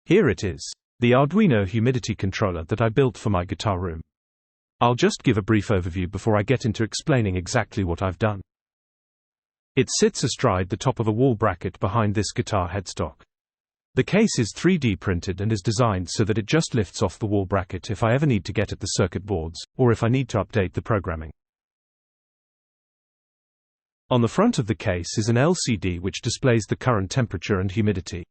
Here it is, the Arduino Humidity Controller that I built for my guitar room. I'll just give a brief overview before I get into explaining exactly what I've done. It sits astride the top of a wall bracket behind this guitar headstock. The case is 3D printed and is designed so that it just lifts off the wall bracket if I ever need to get at the circuit boards, or if I need to update the programming. On the front of the case is an LCD which displays the current temperature and humidity.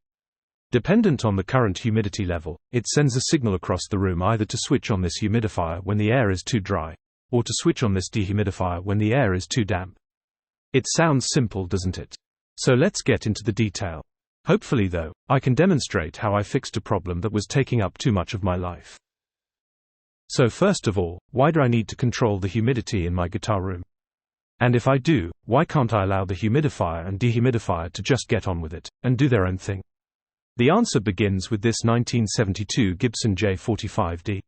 Dependent on the current humidity level, it sends a signal across the room either to switch on this humidifier when the air is too dry, or to switch on this dehumidifier when the air is too damp. It sounds simple, doesn't it? So let's get into the detail. Hopefully though, I can demonstrate how I fixed a problem that was taking up too much of my life. So first of all, why do I need to control the humidity in my guitar room? And if I do, why can't I allow the humidifier and dehumidifier to just get on with it, and do their own thing? The answer begins with this 1972 Gibson J45D.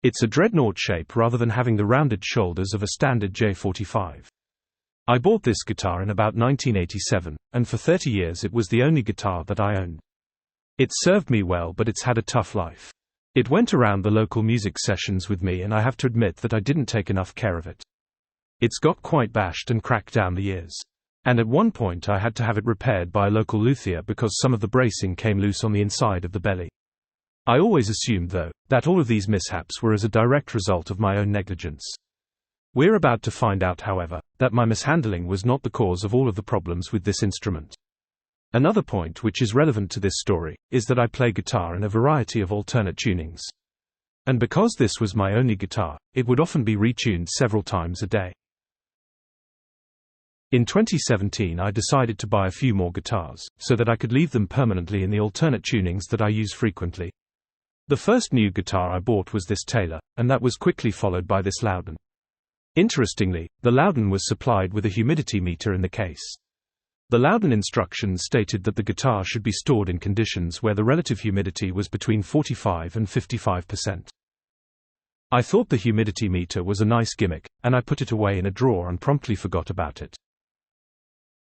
It's a dreadnought shape rather than having the rounded shoulders of a standard J45. I bought this guitar in about 1987, and for 30 years it was the only guitar that I owned. It served me well, but it's had a tough life. It went around the local music sessions with me, and I have to admit that I didn't take enough care of it. It's got quite bashed and cracked down the years. And at one point I had to have it repaired by a local luthier because some of the bracing came loose on the inside of the belly. I always assumed, though, that all of these mishaps were as a direct result of my own negligence. We're about to find out, however, that my mishandling was not the cause of all of the problems with this instrument. Another point which is relevant to this story is that I play guitar in a variety of alternate tunings. And because this was my only guitar, it would often be retuned several times a day. In 2017 I decided to buy a few more guitars, so that I could leave them permanently in the alternate tunings that I use frequently. The first new guitar I bought was this Taylor, and that was quickly followed by this Loudon. Interestingly, the Loudon was supplied with a humidity meter in the case. The Loudon instructions stated that the guitar should be stored in conditions where the relative humidity was between 45 and 55%. I thought the humidity meter was a nice gimmick, and I put it away in a drawer and promptly forgot about it.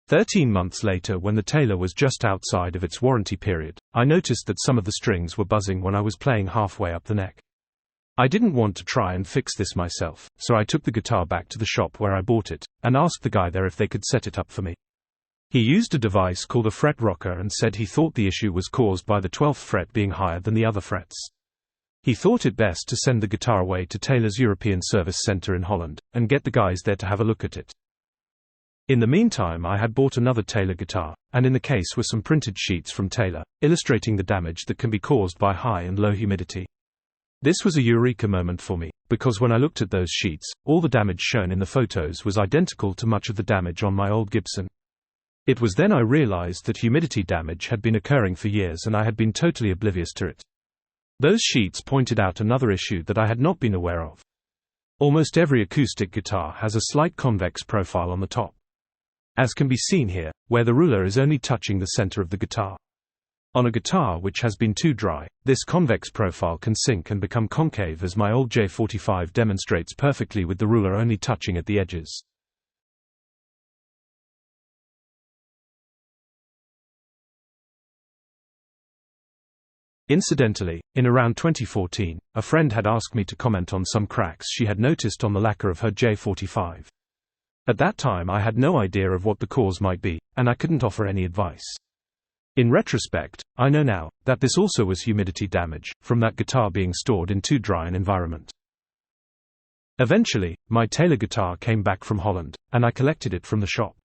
13 months later, when the Taylor was just outside of its warranty period, I noticed that some of the strings were buzzing when I was playing halfway up the neck. I didn't want to try and fix this myself, so I took the guitar back to the shop where I bought it, and asked the guy there if they could set it up for me. He used a device called a fret rocker and said he thought the issue was caused by the 12th fret being higher than the other frets. He thought it best to send the guitar away to Taylor's European Service Center in Holland, and get the guys there to have a look at it. In the meantime I had bought another Taylor guitar, and in the case were some printed sheets from Taylor, illustrating the damage that can be caused by high and low humidity. This was a eureka moment for me, because when I looked at those sheets, all the damage shown in the photos was identical to much of the damage on my old Gibson. It was then I realized that humidity damage had been occurring for years and I had been totally oblivious to it. Those sheets pointed out another issue that I had not been aware of. Almost every acoustic guitar has a slight convex profile on the top, as can be seen here, where the ruler is only touching the center of the guitar. On a guitar which has been too dry, this convex profile can sink and become concave, as my old J45 demonstrates perfectly with the ruler only touching at the edges. Incidentally, in around 2014, a friend had asked me to comment on some cracks she had noticed on the lacquer of her J45. At that time I had no idea of what the cause might be, and I couldn't offer any advice. In retrospect, I know now that this also was humidity damage, from that guitar being stored in too dry an environment. Eventually, my Taylor guitar came back from Holland, and I collected it from the shop.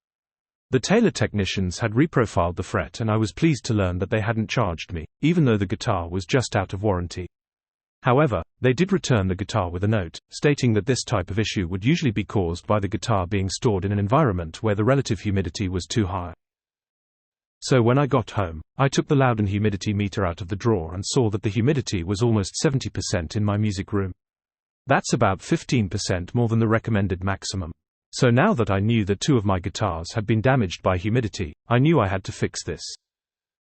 The Taylor technicians had reprofiled the fret, and I was pleased to learn that they hadn't charged me, even though the guitar was just out of warranty. However, they did return the guitar with a note, stating that this type of issue would usually be caused by the guitar being stored in an environment where the relative humidity was too high. So when I got home, I took the Loudon humidity meter out of the drawer and saw that the humidity was almost 70% in my music room. That's about 15% more than the recommended maximum. So now that I knew that two of my guitars had been damaged by humidity, I knew I had to fix this.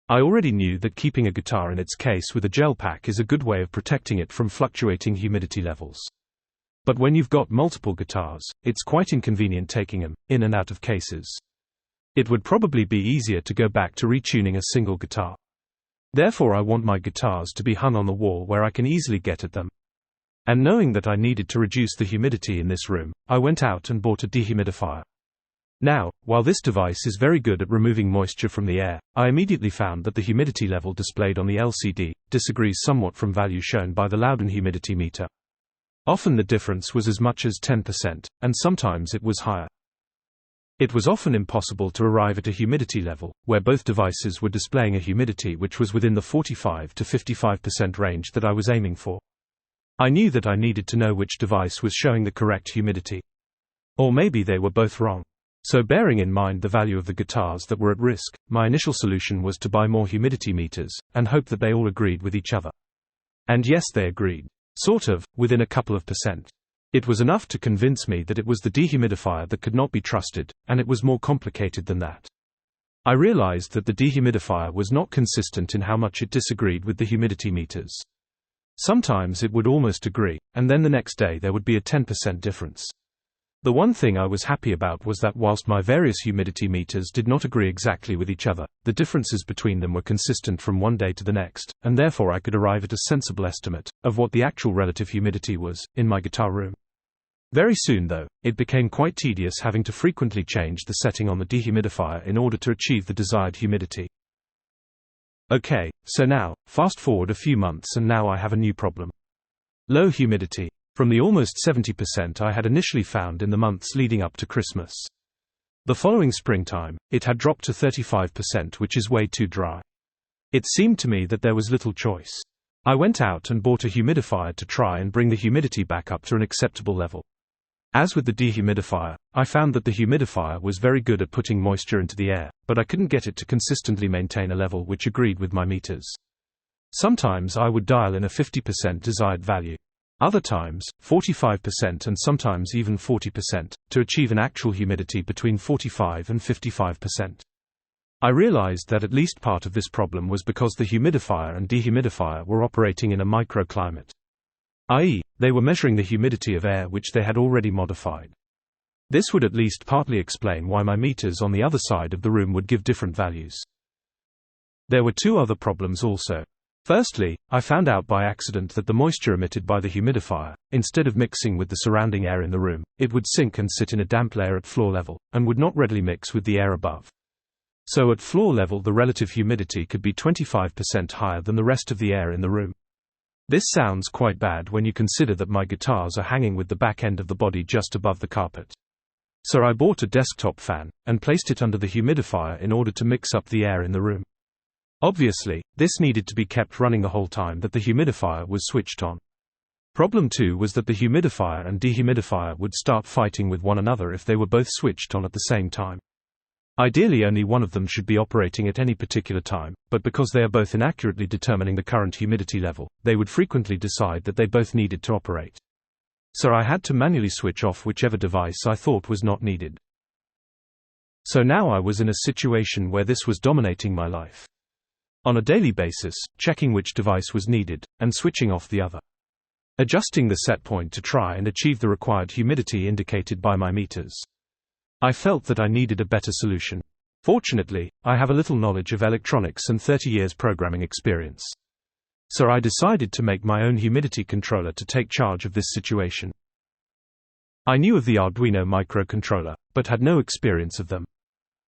I already knew that keeping a guitar in its case with a gel pack is a good way of protecting it from fluctuating humidity levels. But when you've got multiple guitars, it's quite inconvenient taking them in and out of cases. It would probably be easier to go back to retuning a single guitar. Therefore I want my guitars to be hung on the wall where I can easily get at them. And knowing that I needed to reduce the humidity in this room, I went out and bought a dehumidifier. Now, while this device is very good at removing moisture from the air, I immediately found that the humidity level displayed on the LCD disagrees somewhat from value shown by the Loudon humidity meter. Often the difference was as much as 10%, and sometimes it was higher. It was often impossible to arrive at a humidity level, where both devices were displaying a humidity which was within the 45 to 55% range that I was aiming for. I knew that I needed to know which device was showing the correct humidity. Or maybe they were both wrong. So bearing in mind the value of the guitars that were at risk, my initial solution was to buy more humidity meters, and hope that they all agreed with each other. And yes, they agreed. Sort of, within a couple of percent. It was enough to convince me that it was the dehumidifier that could not be trusted, and it was more complicated than that. I realized that the dehumidifier was not consistent in how much it disagreed with the humidity meters. Sometimes it would almost agree, and then the next day there would be a 10% difference. The one thing I was happy about was that whilst my various humidity meters did not agree exactly with each other, the differences between them were consistent from one day to the next, and therefore I could arrive at a sensible estimate of what the actual relative humidity was in my guitar room. Very soon though, it became quite tedious having to frequently change the setting on the dehumidifier in order to achieve the desired humidity. Okay, so now, fast forward a few months and now I have a new problem. Low humidity. From the almost 70% I had initially found in the months leading up to Christmas. The following springtime, it had dropped to 35%, which is way too dry. It seemed to me that there was little choice. I went out and bought a humidifier to try and bring the humidity back up to an acceptable level. As with the dehumidifier, I found that the humidifier was very good at putting moisture into the air, but I couldn't get it to consistently maintain a level which agreed with my meters. Sometimes I would dial in a 50% desired value. Other times, 45% and sometimes even 40%, to achieve an actual humidity between 45 and 55%. I realized that at least part of this problem was because the humidifier and dehumidifier were operating in a microclimate. i.e., they were measuring the humidity of air which they had already modified. This would at least partly explain why my meters on the other side of the room would give different values. There were two other problems also. Firstly, I found out by accident that the moisture emitted by the humidifier, instead of mixing with the surrounding air in the room, it would sink and sit in a damp layer at floor level, and would not readily mix with the air above. So at floor level the relative humidity could be 25% higher than the rest of the air in the room. This sounds quite bad when you consider that my guitars are hanging with the back end of the body just above the carpet. So I bought a desktop fan, and placed it under the humidifier in order to mix up the air in the room. Obviously, this needed to be kept running the whole time that the humidifier was switched on. Problem 2 was that the humidifier and dehumidifier would start fighting with one another if they were both switched on at the same time. Ideally only one of them should be operating at any particular time, but because they are both inaccurately determining the current humidity level, they would frequently decide that they both needed to operate. So I had to manually switch off whichever device I thought was not needed. So now I was in a situation where this was dominating my life. On a daily basis, checking which device was needed, and switching off the other. Adjusting the set point to try and achieve the required humidity indicated by my meters. I felt that I needed a better solution. Fortunately, I have a little knowledge of electronics and 30 years programming experience. So I decided to make my own humidity controller to take charge of this situation. I knew of the Arduino microcontroller, but had no experience of them.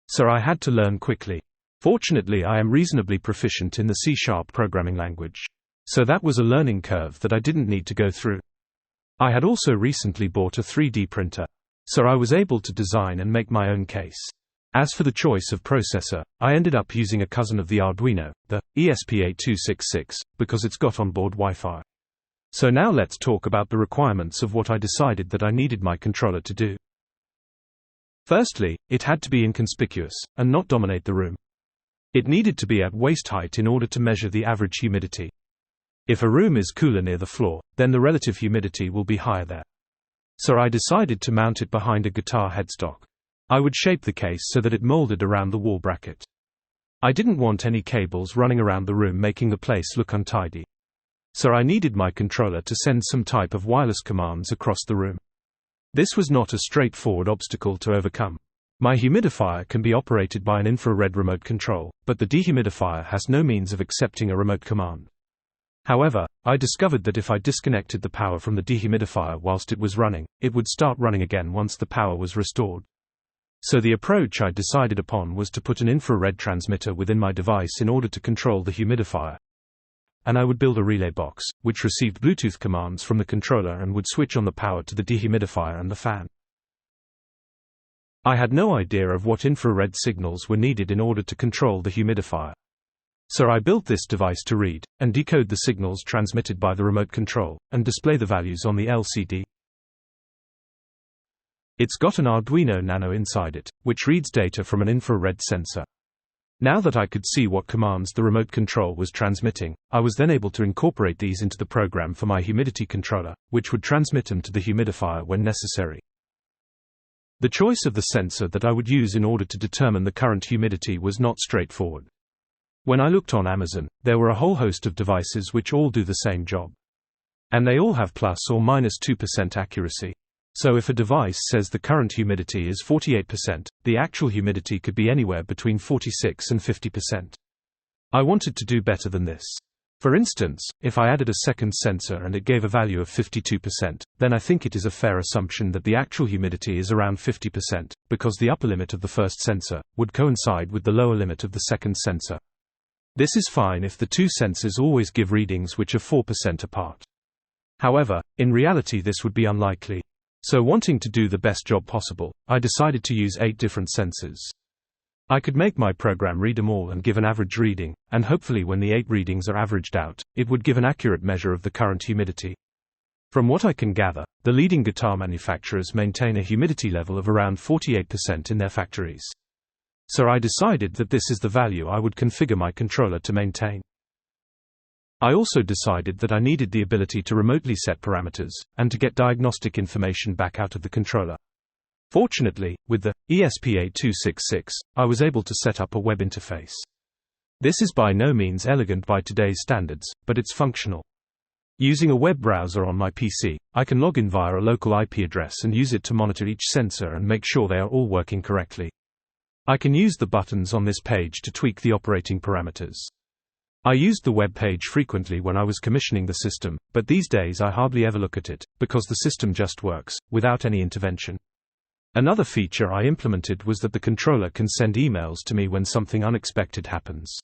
So I had to learn quickly. Fortunately, I am reasonably proficient in the C# programming language. So that was a learning curve that I didn't need to go through. I had also recently bought a 3D printer. So I was able to design and make my own case. As for the choice of processor, I ended up using a cousin of the Arduino, the ESP8266, because it's got onboard Wi-Fi. So now let's talk about the requirements of what I decided that I needed my controller to do. Firstly, it had to be inconspicuous, and not dominate the room. It needed to be at waist height in order to measure the average humidity. If a room is cooler near the floor, then the relative humidity will be higher there. So I decided to mount it behind a guitar headstock. I would shape the case so that it molded around the wall bracket. I didn't want any cables running around the room making the place look untidy. So I needed my controller to send some type of wireless commands across the room. This was not a straightforward obstacle to overcome. My humidifier can be operated by an infrared remote control, but the dehumidifier has no means of accepting a remote command. However, I discovered that if I disconnected the power from the dehumidifier whilst it was running, it would start running again once the power was restored. So the approach I decided upon was to put an infrared transmitter within my device in order to control the humidifier. And I would build a relay box, which received Bluetooth commands from the controller and would switch on the power to the dehumidifier and the fan. I had no idea of what infrared signals were needed in order to control the humidifier. So I built this device to read and decode the signals transmitted by the remote control, and display the values on the LCD. It's got an Arduino Nano inside it, which reads data from an infrared sensor. Now that I could see what commands the remote control was transmitting, I was then able to incorporate these into the program for my Humidity Controller, which would transmit them to the humidifier when necessary. The choice of the sensor that I would use in order to determine the current humidity was not straightforward. When I looked on Amazon, there were a whole host of devices which all do the same job. And they all have plus or minus 2% accuracy. So if a device says the current humidity is 48%, the actual humidity could be anywhere between 46 and 50%. I wanted to do better than this. For instance, if I added a second sensor and it gave a value of 52%, then I think it is a fair assumption that the actual humidity is around 50%, because the upper limit of the first sensor would coincide with the lower limit of the second sensor. This is fine if the two sensors always give readings which are 4% apart. However, in reality this would be unlikely. So wanting to do the best job possible, I decided to use 8 different sensors. I could make my program read them all and give an average reading, and hopefully when the 8 readings are averaged out, it would give an accurate measure of the current humidity. From what I can gather, the leading guitar manufacturers maintain a humidity level of around 48% in their factories. So I decided that this is the value I would configure my controller to maintain. I also decided that I needed the ability to remotely set parameters, and to get diagnostic information back out of the controller. Fortunately, with the ESP8266, I was able to set up a web interface. This is by no means elegant by today's standards, but it's functional. Using a web browser on my PC, I can log in via a local IP address and use it to monitor each sensor and make sure they are all working correctly. I can use the buttons on this page to tweak the operating parameters. I used the web page frequently when I was commissioning the system, but these days I hardly ever look at it, because the system just works, without any intervention. Another feature I implemented was that the controller can send emails to me when something unexpected happens.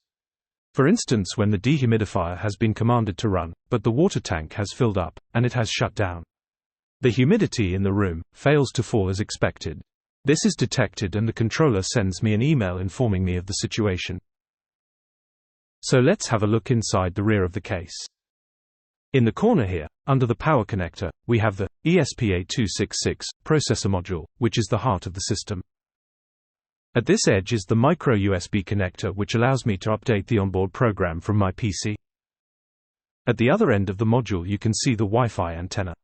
For instance, when the dehumidifier has been commanded to run, but the water tank has filled up, and it has shut down. The humidity in the room fails to fall as expected. This is detected and the controller sends me an email informing me of the situation. So let's have a look inside the rear of the case. In the corner here, under the power connector, we have the ESP8266 processor module, which is the heart of the system. At this edge is the micro USB connector, which allows me to update the onboard program from my PC. At the other end of the module you can see the Wi-Fi antenna.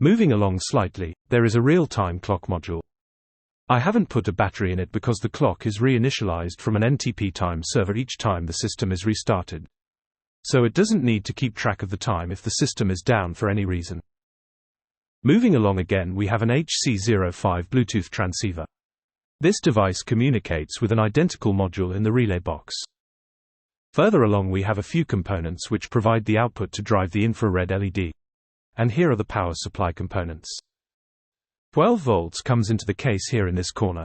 Moving along slightly, there is a real-time clock module. I haven't put a battery in it because the clock is reinitialized from an NTP time server each time the system is restarted. So it doesn't need to keep track of the time if the system is down for any reason. Moving along again, we have an HC05 Bluetooth transceiver. This device communicates with an identical module in the relay box. Further along we have a few components which provide the output to drive the infrared LED. And here are the power supply components. 12 volts comes into the case here in this corner.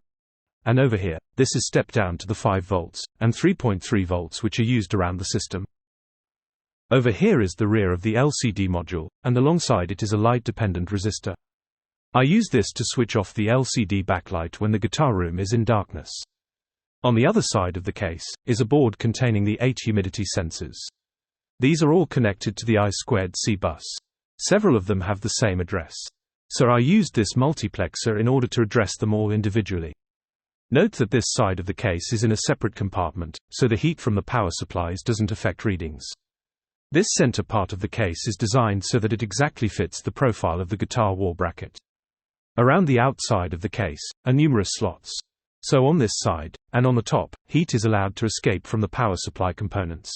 And over here, this is stepped down to the 5 volts, and 3.3 volts which are used around the system. Over here is the rear of the LCD module, and alongside it is a light-dependent resistor. I use this to switch off the LCD backlight when the guitar room is in darkness. On the other side of the case, is a board containing the 8 humidity sensors. These are all connected to the I2C bus. Several of them have the same address. So I used this multiplexer in order to address them all individually. Note that this side of the case is in a separate compartment, so the heat from the power supplies doesn't affect readings. This center part of the case is designed so that it exactly fits the profile of the guitar wall bracket. Around the outside of the case are numerous slots. So on this side, and on the top, heat is allowed to escape from the power supply components.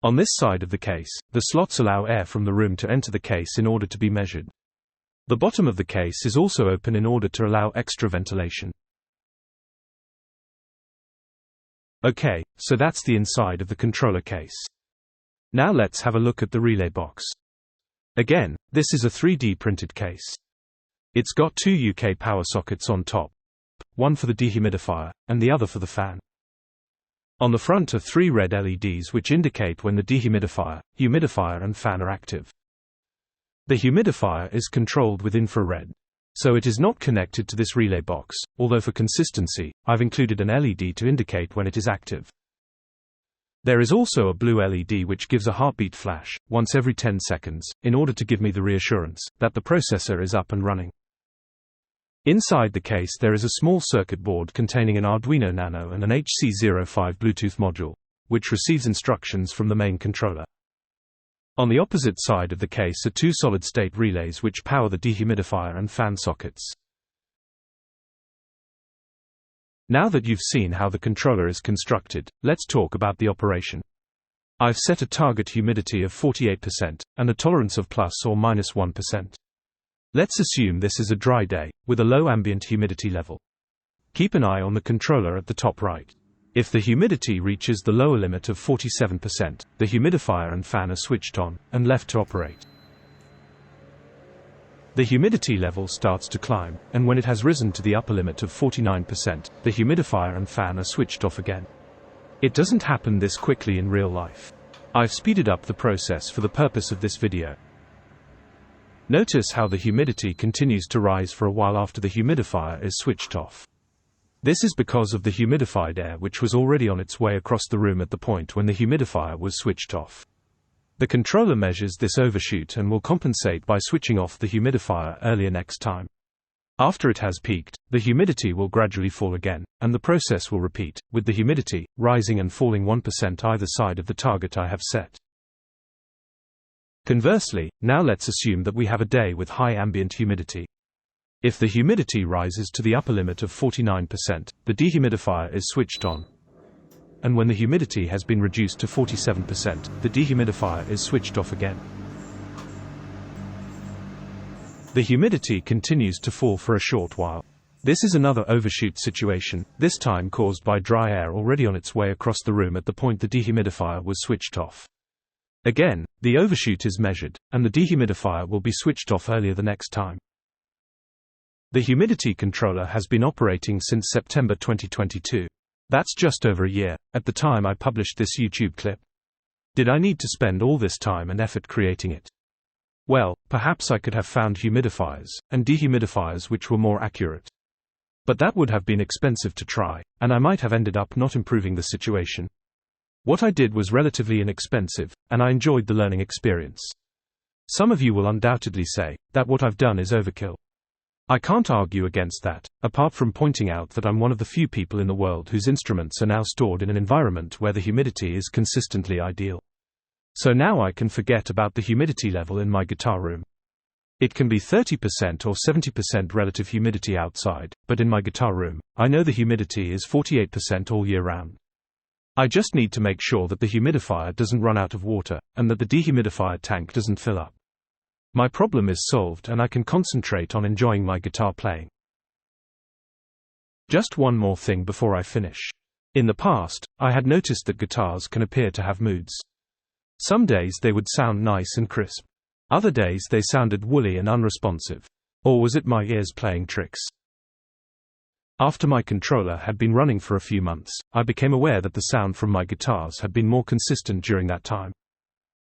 On this side of the case, the slots allow air from the room to enter the case in order to be measured. The bottom of the case is also open in order to allow extra ventilation. Okay, so that's the inside of the controller case. Now let's have a look at the relay box. Again, this is a 3D printed case. It's got two UK power sockets on top, one for the dehumidifier, and the other for the fan. On the front are three red LEDs which indicate when the dehumidifier, humidifier and fan are active. The humidifier is controlled with infrared, so it is not connected to this relay box, although for consistency, I've included an LED to indicate when it is active. There is also a blue LED which gives a heartbeat flash, once every 10 seconds, in order to give me the reassurance that the processor is up and running. Inside the case there is a small circuit board containing an Arduino Nano and an HC05 Bluetooth module, which receives instructions from the main controller. On the opposite side of the case are two solid-state relays which power the dehumidifier and fan sockets. Now that you've seen how the controller is constructed, let's talk about the operation. I've set a target humidity of 48% and a tolerance of plus or minus 1%. Let's assume this is a dry day, with a low ambient humidity level. Keep an eye on the controller at the top right. If the humidity reaches the lower limit of 47%, the humidifier and fan are switched on, and left to operate. The humidity level starts to climb, and when it has risen to the upper limit of 49%, the humidifier and fan are switched off again. It doesn't happen this quickly in real life. I've speeded up the process for the purpose of this video. Notice how the humidity continues to rise for a while after the humidifier is switched off. This is because of the humidified air which was already on its way across the room at the point when the humidifier was switched off. The controller measures this overshoot and will compensate by switching off the humidifier earlier next time. After it has peaked, the humidity will gradually fall again, and the process will repeat, with the humidity rising and falling 1% either side of the target I have set. Conversely, now let's assume that we have a day with high ambient humidity. If the humidity rises to the upper limit of 49%, the dehumidifier is switched on. And when the humidity has been reduced to 47%, the dehumidifier is switched off again. The humidity continues to fall for a short while. This is another overshoot situation, this time caused by dry air already on its way across the room at the point the dehumidifier was switched off. Again, the overshoot is measured, and the dehumidifier will be switched off earlier the next time. The humidity controller has been operating since September 2022. That's just over a year, at the time I published this YouTube clip. Did I need to spend all this time and effort creating it? Well, perhaps I could have found humidifiers and dehumidifiers which were more accurate. But that would have been expensive to try, and I might have ended up not improving the situation. What I did was relatively inexpensive, and I enjoyed the learning experience. Some of you will undoubtedly say that what I've done is overkill. I can't argue against that, apart from pointing out that I'm one of the few people in the world whose instruments are now stored in an environment where the humidity is consistently ideal. So now I can forget about the humidity level in my guitar room. It can be 30% or 70% relative humidity outside, but in my guitar room, I know the humidity is 48% all year round. I just need to make sure that the humidifier doesn't run out of water, and that the dehumidifier tank doesn't fill up. My problem is solved and I can concentrate on enjoying my guitar playing. Just one more thing before I finish. In the past, I had noticed that guitars can appear to have moods. Some days they would sound nice and crisp. Other days they sounded woolly and unresponsive. Or was it my ears playing tricks? After my controller had been running for a few months, I became aware that the sound from my guitars had been more consistent during that time.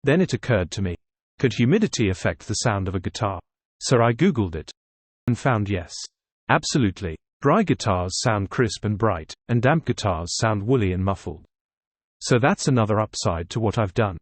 Then it occurred to me, could humidity affect the sound of a guitar? So I googled it and found yes. Absolutely. Dry guitars sound crisp and bright, and damp guitars sound woolly and muffled. So that's another upside to what I've done.